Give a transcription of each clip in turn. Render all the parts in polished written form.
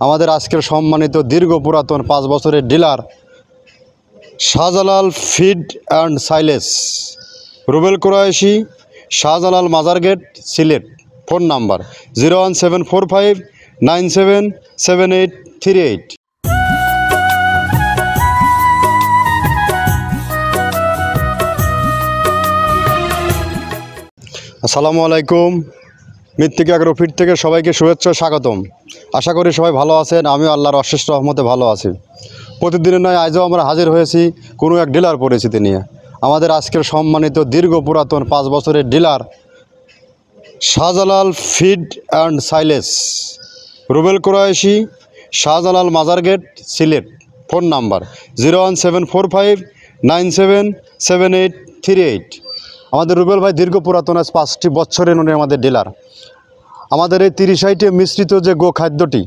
আমাদের আজকের সম্মানিত দীর্ঘ পুরাতন 5 বছরের dealer Shahjalal feed and silage, Rubel Qureshi, Shahjalal মাজার গেট, সিলেট। Phone number 01745977838। আসসালামু আলাইকুম। মৃত্তিকা এগ্রো ফিড থেকে সবাইকে শুভেচ্ছা স্বাগতম। আশা করি সবাই ভালো আছেন। আমিও আল্লাহর অশেষ রহমতে ভালো আছি। প্রতিদিনের নয় আজও আমরা হাজির হয়েছি কোনো এক ডিলার পরিচিতি নিয়ে। আমাদের আজকের সম্মানিত দীর্ঘ পুরাতন 5 বছরের dealer Shahjalal feed and silage, Rubel Qureshi, Shahjalal মাজার গেট, সিলেট। Phone number 01745977838। আমাদের রুবেল ভাই দীর্ঘ পুরাতন 5টি বছরের উনি আমাদের ডিলার। আমাদের এই 30 আইটেম মিশ্রিত যে গো খাদ্যটি,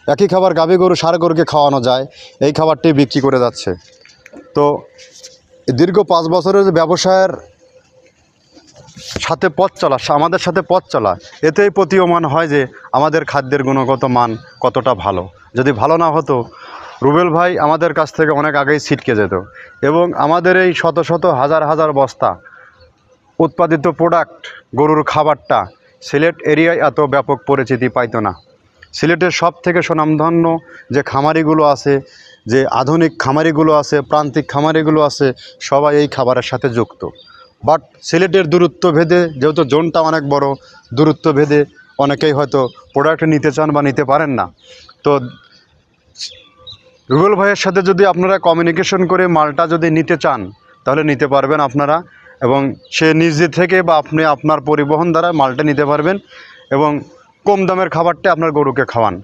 একই খাবার গাভী গরু ষাঁড় গরুকে খাওয়ানো যায়, এই খাবারটি বিক্রি করে যাচ্ছে। তো দীর্ঘ 5 বছরের যে ব্যবসায়ের সাথে পথ চলা, আমাদের সাথে পথ চলা, এতেই প্রতীয়মান হয় যে আমাদের খাদ্যের গুণগত মান কতটা ভালো। যদি ভালো না হতো রুবেল ভাই আমাদের কাছ থেকে অনেক আগেই ছিটকে যেত এবং আমাদের এই শত শত হাজার হাজার বস্তা উৎপাদিত প্রোডাক্ট গরুর খাবারটা সিলেট এরিয়ায় এত ব্যাপক পরিচিতি পাইতো না। সিলেটের সব থেকে সুনামধন্য যে খামারিগুলো আছে, যে আধুনিক খামারিগুলো আছে, প্রান্তিক খামারিগুলো আছে, সবাই এই খাবারের সাথে যুক্ত। বাট সিলেটের দূরত্ব ভেদে, যেহেতু জোনটা অনেক বড়, দূরত্ব ভেদে অনেকেই হয়তো প্রোডাক্ট নিতে চান বা নিতে পারেন না। তো রুবেল ভাইয়ের সাথে যদি আপনারা কমিউনিকেশন করে মালটা যদি নিতে চান তাহলে নিতে পারবেন আপনারা, এবং সে নিজে থেকে বা আপনি আপনার পরিবহন দ্বারা মালটা নিতে পারবেন এবং কম দামের খাবারটা আপনার গরুকে খাওয়ান।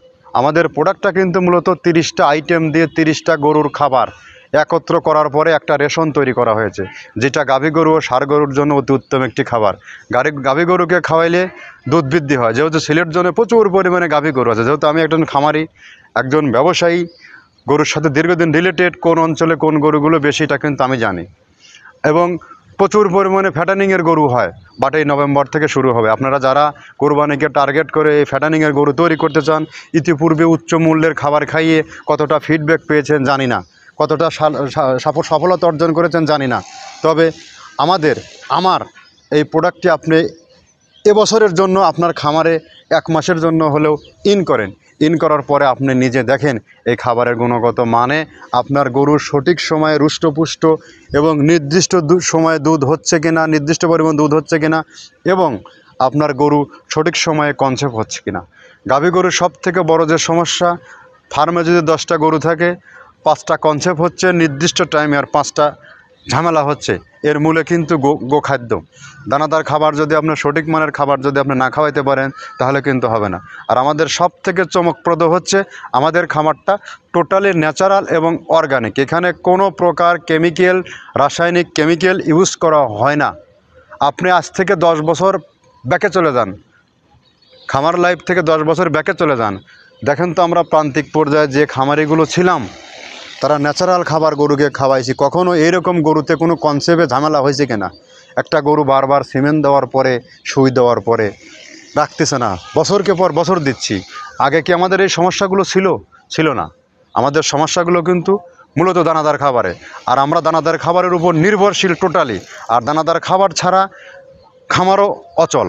আমাদের প্রোডাক্টটা কিন্তু মূলত 30টা আইটেম দিয়ে 30টা গরুর খাবার একত্র করার পরে একটা রেশন তৈরি করা হয়েছে, যেটা গাভী গরু ও ষাঁড় গরুর জন্য অতি উত্তম একটি খাবার। গাভী গরুকে খাওয়াইলে দুধ বৃদ্ধি হয়। যেহেতু সিলেট জোনে প্রচুর পরিমাণে গাভী গরু আছে, যেহেতু আমি একজন খামারি, একজন ব্যবসায়ী, গরুর সাথে দীর্ঘদিন রিলেটেড, কোন অঞ্চলে কোন গরুগুলো বেশি এটা কিন্তু আমি জানি। এবং প্রচুর পরিমাণে ফ্যাটানিংয়ের গরু হয়, বাট এই নভেম্বর থেকে শুরু হবে। আপনারা যারা কোরবানিকে টার্গেট করে এই ফ্যাটানিংয়ের গরু তৈরি করতে চান, ইতিপূর্বে উচ্চ মূল্যের খাবার খাইয়ে কতটা ফিডব্যাক পেয়েছেন জানি না, কতটা সফলতা অর্জন করেছেন জানি না। তবে আমার এই প্রোডাক্টটি আপনি এবছরের জন্য আপনার খামারে 1 মাসের জন্য হলেও ইন করার পরে আপনি নিজে দেখেন এই খাবারের গুণগত মানে, আপনার গরুর সঠিক সময়ে রুষ্টপুষ্ট এবং নির্দিষ্ট সময়ে দুধ হচ্ছে কিনা, নির্দিষ্ট পরিমাণ দুধ হচ্ছে কিনা, এবং আপনার গরু সঠিক সময়ে কনসেপ্ট হচ্ছে কিনা। গাভী গরুর সব থেকে বড় যে সমস্যা, ফার্মে যদি 10টা গরু থাকে, 5টা কনসেপ্ট হচ্ছে নির্দিষ্ট টাইমে আর 5টা ঝামেলা হচ্ছে। এর মূলে কিন্তু গোখাদ্য, দানাদার খাবার যদি আপনার সঠিক মানের খাবার যদি আপনি না খাওয়াইতে পারেন তাহলে কিন্তু হবে না। আর আমাদের সব থেকে চমকপ্রদ হচ্ছে আমাদের খামারটা টোটালি ন্যাচারাল এবং অর্গানিক। এখানে কোনো প্রকার রাসায়নিক কেমিক্যাল ইউজ করা হয় না। আপনি আজ থেকে 10 বছর ব্যাকে চলে যান, খামার লাইফ থেকে 10 বছর ব্যাকে চলে যান, দেখেন তো আমরা প্রান্তিক পর্যায়ে যে খামারিগুলো ছিলাম তারা ন্যাচারাল খাবার গরুকে খাওয়াইছি। কখনো এইরকম গরুতে কোনো কনসেপ্টে ঝামেলা হয়েছে কিনা? একটা গরু বারবার সিমেন্ট দেওয়ার পরে, সুই দেওয়ার পরে রাখতেছে না, বছরকে পর বছর দিচ্ছি। আগে কি আমাদের এই সমস্যাগুলো ছিল না? আমাদের সমস্যাগুলো কিন্তু মূলত দানাদার খাবারে, আর আমরা দানাদার খাবারের উপর নির্ভরশীল টোটালি। আর দানাদার খাবার ছাড়া খামারও অচল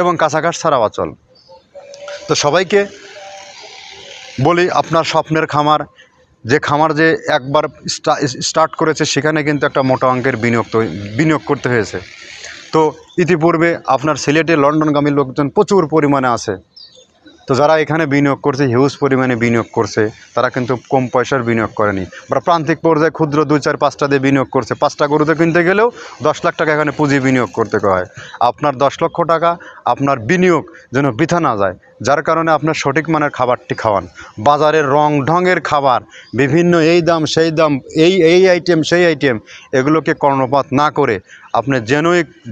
এবং কাঁচাঘাস ছাড়া অচল। তো সবাইকে বলি, আপনার স্বপ্নের খামার, যে খামার যে একবার স্টার্ট করেছে সেখানে কিন্তু একটা মোটা অঙ্কের বিনিয়োগ করতে হয়েছে। তো ইতিপূর্বে আপনার সিলেটে লন্ডনগামী লোকজন প্রচুর পরিমাণে আছে। তো যারা এখানে বিনিয়োগ করছে, হিউজ পরিমাণে বিনিয়োগ করছে, তারা কিন্তু কম পয়সার বিনিয়োগ করেনি। বা প্রান্তিক পর্যায়ে ক্ষুদ্র 2, 4, 5টা দিয়ে বিনিয়োগ করছে। 5টা গরুতে কিনতে গেলেও 10 লাখ টাকা এখানে পুঁজি বিনিয়োগ করতে হয়। আপনার 10 লক্ষ টাকা আপনার বিনিয়োগ যেন বৃথা না যায়, যার কারণে আপনার সঠিক মানের খাবারটি খাওয়ান। বাজারের রং ঢঙের খাবার, বিভিন্ন এই দাম সেই দাম, এই আইটেম সেই আইটেম, এগুলোকে কর্ণপাত না করে আপনি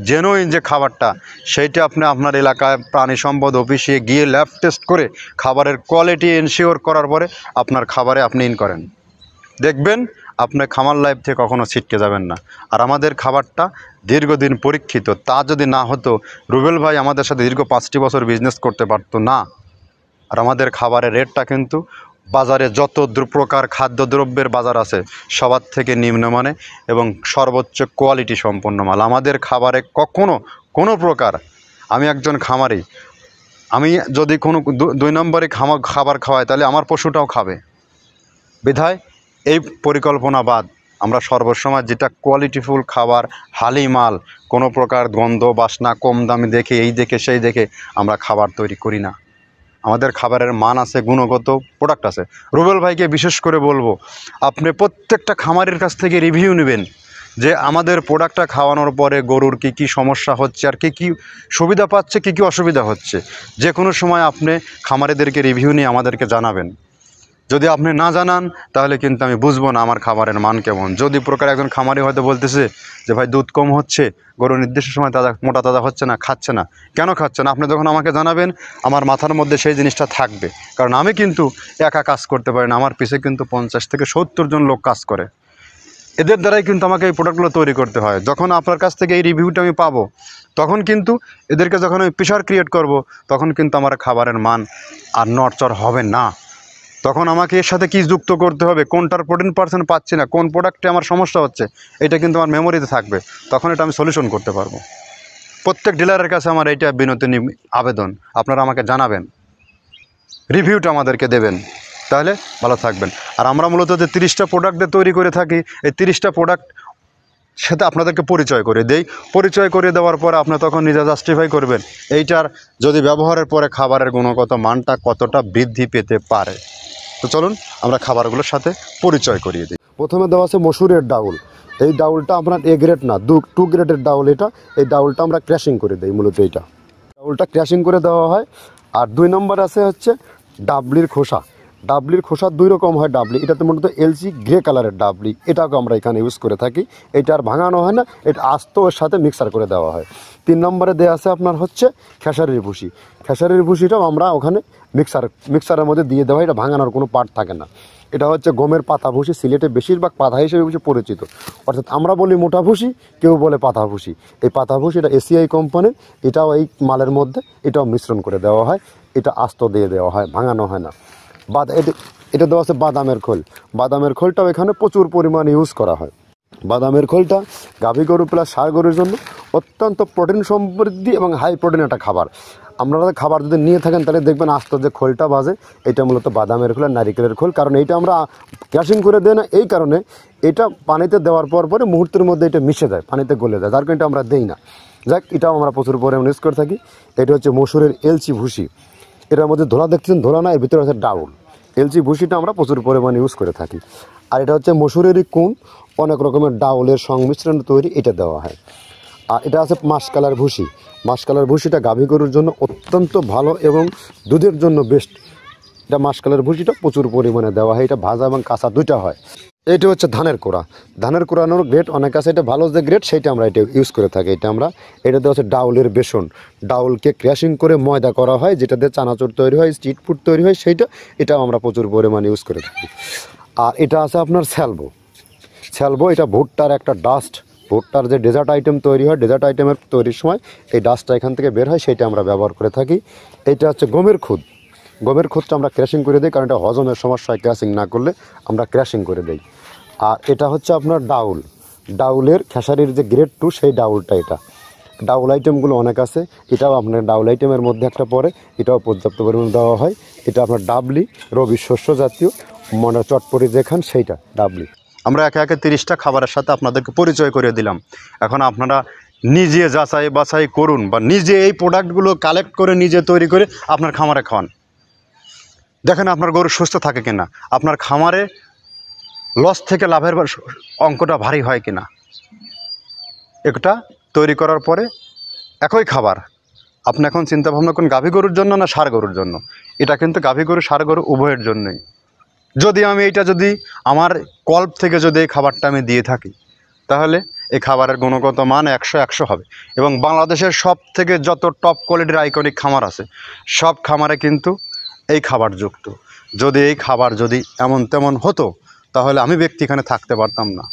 জেনুইন যে খাবারটা, সেইটা আপনি আপনার এলাকায় প্রাণী সম্পদ অফিসে গিয়ে ল্যাব টেস্ট করে খাবারের কোয়ালিটি এনশিওর করার পরে আপনার খাবারে আপনি করেন, দেখবেন আপনার খামার লাইফ থেকে কখনো ছিটকে যাবেন না। আর আমাদের খাবারটা দীর্ঘদিন পরীক্ষিত। তা যদি না হতো রুবেল ভাই আমাদের সাথে দীর্ঘ 5টি বছর বিজনেস করতে পারতো না। আর আমাদের খাবারের রেটটা কিন্তু বাজারে যত প্রকার খাদ্যদ্রব্যের বাজার আছে সবার থেকে নিম্নমানে এবং সর্বোচ্চ কোয়ালিটি সম্পন্ন মাল। আমাদের খাবারে কখনো কোনো প্রকার, আমি একজন খামারি, আমি যদি কোনো দুই নম্বরে খাবার খাওয়াই তাহলে আমার পশুটাও খাবে। বিধায় এই পরিকল্পনা বাদ আমরা সর্বসময় যেটা কোয়ালিটিফুল খাবার, হালি মাল, কোনো প্রকার গন্ধ বাসনা কম দামি দেখে এই দেখে সেই দেখে আমরা খাবার তৈরি করি না। আমাদের খাবারের মান আছে, গুণগত প্রোডাক্ট আছে। রুবেল ভাইকে বিশেষ করে বলবো, আপনি প্রত্যেকটা খামারের কাছ থেকে রিভিউ নেবেন যে আমাদের প্রোডাক্টটা খাওয়ানোর পরে গরুর কি কি সমস্যা হচ্ছে আর কি কি সুবিধা পাচ্ছে, কি কি অসুবিধা হচ্ছে। যে কোনো সময় আপনি খামারিদেরকে রিভিউ নিয়ে আমাদেরকে জানাবেন। যদি আপনি না জানান তাহলে কিন্তু আমি বুঝবো না আমার খাবারের মান কেমন। যদি প্রকার একজন খামারি হয়তো বলতেছে যে ভাই দুধ কম হচ্ছে, গরু নির্দিষ্ট সময় তাজা মোটা তাজা হচ্ছে না, খাচ্ছে না, কেন খাচ্ছে না, আপনি যখন আমাকে জানাবেন আমার মাথার মধ্যে সেই জিনিসটা থাকবে। কারণ আমি কিন্তু একা কাজ করতে পারি না, আমার পিছে কিন্তু 50 থেকে 70 জন লোক কাজ করে। এদের দ্বারাই কিন্তু আমাকে এই প্রোডাক্টগুলো তৈরি করতে হয়। যখন আপনার কাছ থেকে এই রিভিউটা আমি পাবো, তখন কিন্তু এদেরকে যখন আমি প্রেশার ক্রিয়েট করব, তখন কিন্তু আমার খাবারের মান আর নড়চড় হবে না। তখন আমাকে এর সাথে কী যুক্ত করতে হবে, কোনটার প্রোটিন পার্সেন্ট পাচ্ছি না, কোন প্রোডাক্টে আমার সমস্যা হচ্ছে, এটা কিন্তু আমার মেমোরিতে থাকবে। তখন এটা আমি সলিউশন করতে পারবো। প্রত্যেক ডিলারের কাছে আমার এইটা বিনতি আবেদন, আপনারা আমাকে জানাবেন, রিভিউটা আমাদেরকে দেবেন, তাহলে ভালো থাকবেন। আর আমরা মূলত যে 30টা প্রোডাক্ট দিয়ে তৈরি করে থাকি, এই 30টা প্রোডাক্ট সাথে আপনাদেরকে পরিচয় করে দেই। পরিচয় করে দেওয়ার পর আপনি তখন নিজে জাস্টিফাই করবেন এইটার যদি ব্যবহারের পরে খাবারের গুণগত মানটা কতটা বৃদ্ধি পেতে পারে। তো চলুন আমরা খাবারগুলোর সাথে পরিচয় করিয়ে দিই। প্রথমে দেওয়া আছে মসুরের ডাউল। এই ডাউলটা আপনার এ গ্রেড না, 2 গ্রেডের ডাউল এটা। এই ডাউলটা আমরা ক্র্যাশিং করে দিই, মূলত এইটা ডাউলটা ক্র্যাশিং করে দেওয়া হয়। আর 2 নম্বর আছে হচ্ছে ডাবলির খোসা। ডাবলির খোসা 2 রকম হয় ডাবলি, এটাতে মূলত এলচি গ্রে কালারের ডাবলি, এটাকে আমরা এখানে ইউজ করে থাকি। এটা আর ভাঙানো হয় না, এটা আস্ত ওর সাথে মিক্সার করে দেওয়া হয়। 3 নম্বরে দেওয়া আছে আপনার হচ্ছে খেসারির ভুসি। খেসারির ভুসিটাও আমরা ওখানে মিক্সারের মধ্যে দিয়ে দেওয়া হয়, এটা ভাঙানোর কোনো পার্ট থাকে না। এটা হচ্ছে গমের পাতা ভুসি, সিলেটে বেশিরভাগ পাতা হিসেবে পরিচিত। অর্থাৎ আমরা বলি মোটা ভুসি, কেউ বলে পাতা ভুসি। এই পাতা ভুসি এটা এসিআই কোম্পানির, এটাও এই মালের মধ্যে এটাও মিশ্রণ করে দেওয়া হয়, এটা আস্ত দিয়ে দেওয়া হয়, ভাঙানো হয় না। এটা দেওয়া আছে বাদামের খোল। বাদামের খোলটাও এখানে প্রচুর পরিমাণে ইউজ করা হয়। বাদামের খোলটা গাভী গরু প্লাস ষাঁড় গরুর জন্য অত্যন্ত প্রোটিন সমৃদ্ধি এবং হাই প্রোটিন একটা খাবার। আপনারা খাবার যদি নিয়ে থাকেন তাহলে দেখবেন আস্ত যে খোলটা বাজে, এটা মূলত বাদামের খোল আর নারিকেলের খোল। কারণ এইটা আমরা ক্র্যাশিং করে দেয় না, এই কারণে এটা পানিতে দেওয়ার পরে মুহূর্তের মধ্যে এটা মিশে যায়, পানিতে গলে যায়, যার কারণে এটা আমরা দেই না। যাক, এটাও আমরা প্রচুর পরিমাণে ইউজ করে থাকি। এটা হচ্ছে মসুরের এলচি ভুসি। এটার মধ্যে ধোলা দেখছেন, ধোলা না, এর ভিতরে আছে ডাউল। এলচি ভুসিটা আমরা প্রচুর পরিমাণে ইউজ করে থাকি। আর এটা হচ্ছে মসুরেরই কুন, অনেক রকমের ডাউলের সংমিশ্রণ তৈরি, এটা দেওয়া হয়। আর এটা আছে মাসকালার ভুসি। মাসকালার ভুসিটা গাভী গরুর জন্য অত্যন্ত ভালো এবং দুধের জন্য বেস্ট। এটা মাসকালার ভুসিটা প্রচুর পরিমাণে দেওয়া হয়, এটা ভাজা এবং কাঁচা দুইটা হয়। এইটা হচ্ছে ধানের কোড়া। ধানের কোড়ানোর গ্রেড অনেক আছে, এটা ভালো যে গ্রেড সেইটা আমরা এটা ইউজ করে থাকি। এটা দেওয়া হচ্ছে ডাউলের বেসন। ডাউলকে ক্র্যাশিং করে ময়দা করা হয়, যেটা দিয়ে চানাচুর তৈরি হয়, স্ট্রিট ফুড তৈরি হয়, এটাও আমরা প্রচুর পরিমাণে ইউজ করে থাকি। আর এটা আছে আপনার স্যালবো। এটা ভুট্টার একটা ডাস্ট। ভুট্টার যে ডেজার্ট আইটেম তৈরি হয়, ডেজার্ট আইটেমের তৈরির সময় এই ডাস্টটা এখান থেকে বের হয়, সেইটা আমরা ব্যবহার করে থাকি। এটা হচ্ছে গমের খুদ। গমের খুদটা আমরা ক্র্যাশিং করে দিই, কারণ এটা হজমের সমস্যায় ক্র্যাশিং না করলে আমরা ক্র্যাশিং করে দিই। আর এটা হচ্ছে আপনার ডাউলের খেসারির যে গ্রেড 2 সেই ডাউলটা। এটা ডাউল আইটেমগুলো অনেক আছে, এটাও আপনার ডাউল আইটেমের মধ্যে একটা পড়ে, এটাও পর্যাপ্ত পরিমাণে দেওয়া হয়। এটা আপনার ডাবলি, রবি শস্য জাতীয়, মানে চটপটি যেখান সেইটা ডাবলি। আমরা একে একে 30টা খাবারের সাথে আপনাদেরকে পরিচয় করে দিলাম। এখন আপনারা নিজে যাচাই বাছাই করুন, বা নিজে এই প্রোডাক্টগুলো কালেক্ট করে নিজে তৈরি করে আপনার খামারে খাওয়ান। দেখেন আপনার গরু সুস্থ থাকে কিনা, আপনার খামারে লস থেকে লাভের অঙ্কটা ভারী হয় কিনা। এটা তৈরি করার পরে একই খাবার আপনি এখন চিন্তা ভাবনা করুন গাভী গরুর জন্য না ষাঁড় গরুর জন্য। এটা কিন্তু গাভী গরু ষাঁড় গরু উভয়ের জন্যই। যদি আমি যদি আমার কল্প থেকে যদি এই খাবারটা আমি দিয়ে থাকি, তাহলে এই খাবারের গুণগত মান 100 হবে। এবং বাংলাদেশের সব থেকে যত টপ কোয়ালিটির আইকনিক খামার আছে, সব খামারে কিন্তু এই খাবার যুক্ত। যদি এই খাবার যদি এমন তেমন হতো, তাহলে আমি ব্যক্তি এখানে থাকতে পারতাম না।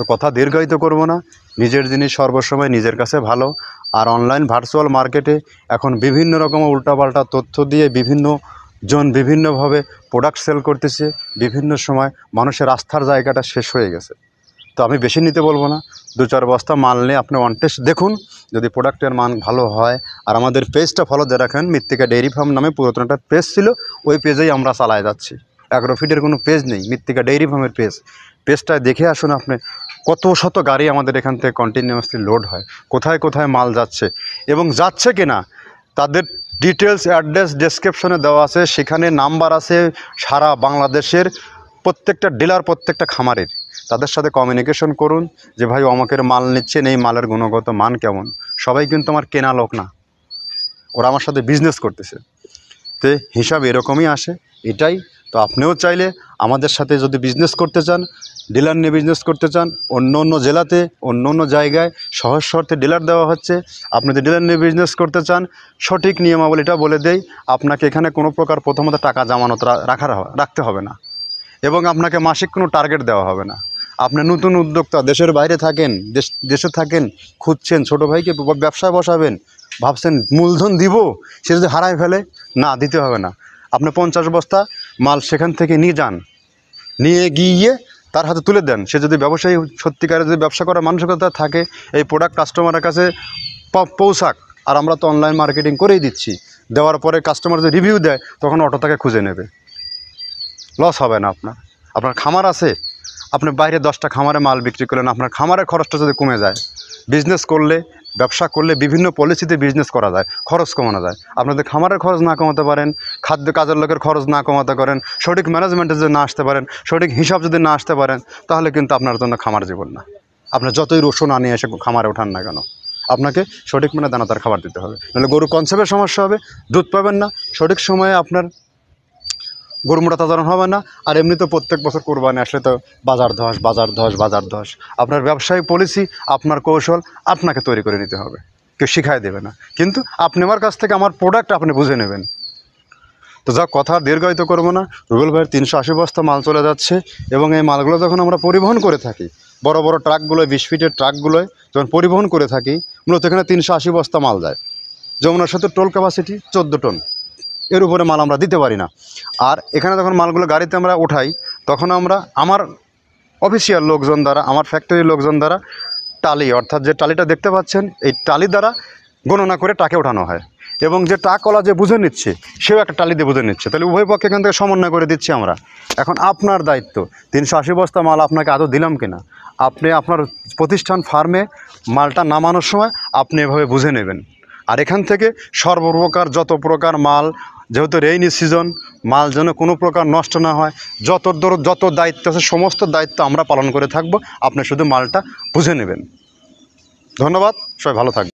তো কথা দীর্ঘায়িত করব না, নিজের জিনিস সর্বসময় নিজের কাছে ভালো। আর অনলাইন ভার্চুয়াল মার্কেটে এখন বিভিন্ন রকম উল্টাপাল্টা তথ্য দিয়ে বিভিন্ন জন বিভিন্নভাবে প্রোডাক্ট সেল করতেছে, বিভিন্ন সময় মানুষের আস্থার জায়গাটা শেষ হয়ে গেছে। তো আমি বেশি নিতে বলবো না, 2-4 বস্তা মাল নিয়ে আপনি অন টেস্ট দেখুন, যদি প্রোডাক্টের মান ভালো হয়। আর আমাদের পেজটা ফলো দিয়ে রাখেন, মৃত্তিকা ডেইরি ফার্ম নামে পুরাতন একটা পেজ ছিল, ওই পেজেই আমরা চালায় যাচ্ছি। অ্যাগ্রোফিটের কোনো পেজ নেই, মৃত্তিকা ডেইরি ফার্মের পেজটায় দেখে আসুন আপনি কত শত গাড়ি আমাদের এখান থেকে কন্টিনিউয়াসলি লোড হয়, কোথায় কোথায় মাল যাচ্ছে এবং যাচ্ছে কিনা তাদের ডিটেলস অ্যাড্রেস ডেসক্রিপশনে দেওয়া আছে, সেখানে নাম্বার আছে সারা বাংলাদেশের প্রত্যেকটা ডিলার, প্রত্যেকটা খামারের। তাদের সাথে কমিউনিকেশন করুন যে ভাই আমাকের মাল নিচ্ছেন, এই মালের গুণগত মান কেমন। সবাই কিন্তু আমার কেনা লোক না, ওরা আমার সাথে বিজনেস করতেছে, তো হিসাব এরকমই আসে এটাই। তো আপনিও চাইলে আমাদের সাথে যদি বিজনেস করতে চান, ডিলার নিয়ে বিজনেস করতে চান, অন্য অন্য জেলাতে অন্য অন্য জায়গায় সহজ শর্তে ডিলার দেওয়া হচ্ছে। আপনি যদি ডিলার নিয়ে বিজনেস করতে চান, সঠিক নিয়মাবলীটা বলে দেই। আপনাকে এখানে কোনো প্রকার প্রথমত টাকা জামানত রাখতে হবে না, এবং আপনাকে মাসিক কোনো টার্গেট দেওয়া হবে না। আপনি নতুন উদ্যোক্তা, দেশের বাইরে থাকেন, দেশে থাকেন, খুঁজছেন ছোটো ভাইকে ব্যবসায় বসাবেন, ভাবছেন মূলধন দিব, সে যদি হারায় ফেলে, না দিতে হবে না। আপনি 50 বস্তা মাল সেখান থেকে নিয়ে যান, নিয়ে গিয়ে তার হাতে তুলে দেন। সে যদি ব্যবসায়ী সত্যিকারে যদি ব্যবসা করার মানসিকতা থাকে, এই প্রোডাক্ট কাস্টমারের কাছে পৌঁছাক। আর আমরা তো অনলাইন মার্কেটিং করেই দিচ্ছি, দেওয়ার পরে কাস্টমার যদি রিভিউ দেয় তখন অটো তাকে খুঁজে নেবে, লস হবে না আপনার। আপনার খামার আছে, আপনি বাইরে 10টা খামারে মাল বিক্রি করলেন, আপনার খামারের খরচটা যদি কমে যায়। বিজনেস করলে, ব্যবসা করলে বিভিন্ন পলিসিতে বিজনেস করা যায়, খরচ কমানো যায়। আপনাদের খামারের খরচ না কমাতে পারেন, খাদ্য কাজের লোকের খরচ না কমাতে পারেন, সঠিক ম্যানেজমেন্টে যদি না আসতে পারেন, সঠিক হিসাব যদি না আসতে পারেন, তাহলে কিন্তু আপনার জন্য খামার জীবন না। আপনার যতই রসুন আনিয়ে এসে খামারে ওঠান না কেন, আপনাকে সঠিক মানে দানাদার খাবার দিতে হবে, নাহলে গরু কনসেপ্টের সমস্যা হবে, দুধ পাবেন না, সঠিক সময়ে আপনার গরু মোটা তাজারণ হবে না। আর এমনি তো প্রত্যেক বছর কোরবানি আসলে তো বাজার ধস। আপনার ব্যবসায়িক পলিসি, আপনার কৌশল আপনাকে তৈরি করে নিতে হবে, কেউ শিখাই দেবে না। কিন্তু আপনি আমার কাছ থেকে আমার প্রোডাক্ট আপনি বুঝে নেবেন। তো যা কথা দীর্ঘায়িত করবো না, রুবেল ভাইয়ের 380 বস্তা মাল চলে যাচ্ছে। এবং এই মালগুলো যখন আমরা পরিবহন করে থাকি, বড় বড় ট্রাকগুলোয়, 20 ফিটের ট্রাকগুলোয় যখন পরিবহন করে থাকি, মূলত এখানে 380 বস্তা মাল যায়। যমুনার সাথে টোল ক্যাপাসিটি 14 টন, এর উপরে মাল আমরা দিতে পারি না। আর এখানে যখন মালগুলো গাড়িতে আমরা উঠাই, তখন আমরা আমার অফিসিয়াল লোকজন দ্বারা, আমার ফ্যাক্টরির লোকজন দ্বারা টালি, অর্থাৎ যে টালিটা দেখতে পাচ্ছেন, এই টালি দ্বারা গণনা করে টাকে ওঠানো হয়। এবং যে টাকওয়ালা যে বুঝে নিচ্ছে, সেও একটা টালি দিয়ে বুঝে নিচ্ছে। তাহলে উভয় পক্ষে এখান থেকে সমন্বয় করে দিচ্ছি আমরা। এখন আপনার দায়িত্ব, 380 বস্তা মাল আপনাকে আদৌ দিলাম কিনা, আপনি আপনার প্রতিষ্ঠান ফার্মে মালটা নামানোর সময় আপনি এভাবে বুঝে নেবেন। আর এখান থেকে সর্বপ্রকার যত প্রকার মাল, যেহেতু রেইনি সিজন, মাল যেন কোনো প্রকার নষ্ট না হয়, যত দায়িত্ব আছে সমস্ত দায়িত্ব আমরা পালন করে থাকব। আপনি শুধু মালটা বুঝে নেবেন। ধন্যবাদ, সবাই ভালো থাকবেন।